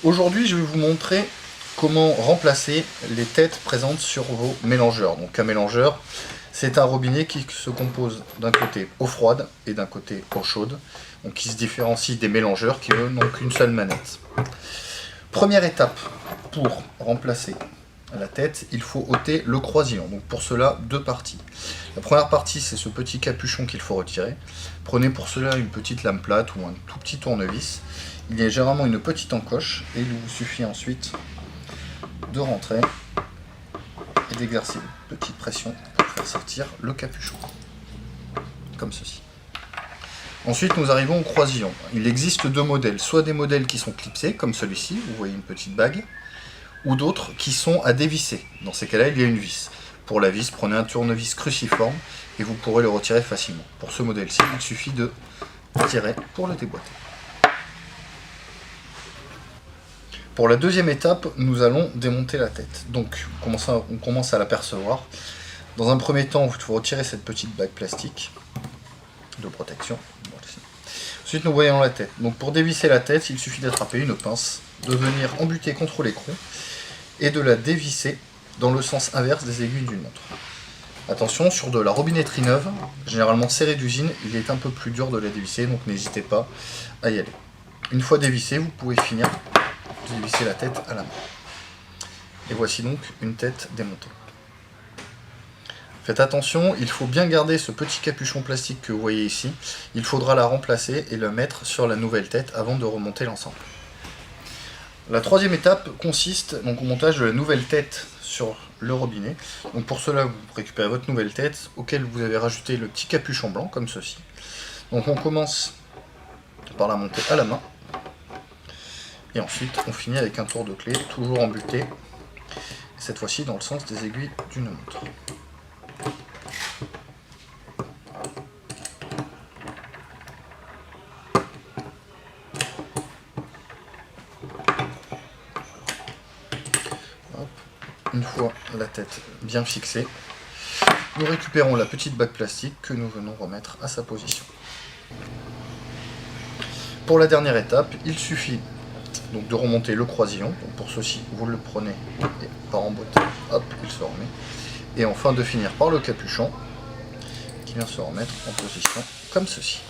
Aujourd'hui, je vais vous montrer comment remplacer les têtes présentes sur vos mélangeurs. Donc un mélangeur, c'est un robinet qui se compose d'un côté eau froide et d'un côté eau chaude, donc qui se différencie des mélangeurs qui n'ont qu'une seule manette. Première étape pour remplacer la tête, il faut ôter le croisillon. Donc pour cela, deux parties. La première partie, c'est ce petit capuchon qu'il faut retirer. Prenez pour cela une petite lame plate ou un tout petit tournevis. Il y a généralement une petite encoche et il vous suffit ensuite de rentrer et d'exercer une petite pression pour faire sortir le capuchon, comme ceci. Ensuite, nous arrivons au croisillon. Il existe deux modèles, soit des modèles qui sont clipsés, comme celui-ci, vous voyez une petite bague, ou d'autres qui sont à dévisser. Dans ces cas-là, il y a une vis. Pour la vis, prenez un tournevis cruciforme et vous pourrez le retirer facilement. Pour ce modèle-ci, il suffit de tirer pour le déboîter. Pour la deuxième étape, nous allons démonter la tête. Donc, on commence à l'apercevoir. Dans un premier temps, il faut retirer cette petite bague plastique de protection. Ensuite, nous voyons la tête. Donc, pour dévisser la tête, il suffit d'attraper une pince, de venir embuter contre l'écrou et de la dévisser dans le sens inverse des aiguilles d'une montre. Attention, sur de la robinetterie neuve, généralement serrée d'usine, il est un peu plus dur de la dévisser, donc n'hésitez pas à y aller. Une fois dévissée, vous pouvez finir de dévisser la tête à la main. Et voici donc une tête démontée. Faites attention, il faut bien garder ce petit capuchon plastique que vous voyez ici. Il faudra la remplacer et le mettre sur la nouvelle tête avant de remonter l'ensemble. La troisième étape consiste donc au montage de la nouvelle tête sur le robinet. Donc pour cela, vous récupérez votre nouvelle tête auquel vous avez rajouté le petit capuchon blanc comme ceci. Donc on commence par la monter à la main. Et ensuite, on finit avec un tour de clé, toujours embuté, cette fois-ci dans le sens des aiguilles d'une montre. Hop. Une fois la tête bien fixée, nous récupérons la petite bague plastique que nous venons remettre à sa position. Pour la dernière étape, il suffit donc de remonter le croisillon. Donc pour ceci, vous le prenez et par emboîter, hop, il se remet. Et enfin de finir par le capuchon qui vient se remettre en position comme ceci.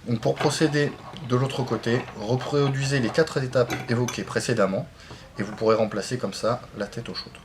Donc pour procéder de l'autre côté, reproduisez les 4 étapes évoquées précédemment et vous pourrez remplacer comme ça la tête eau chaude.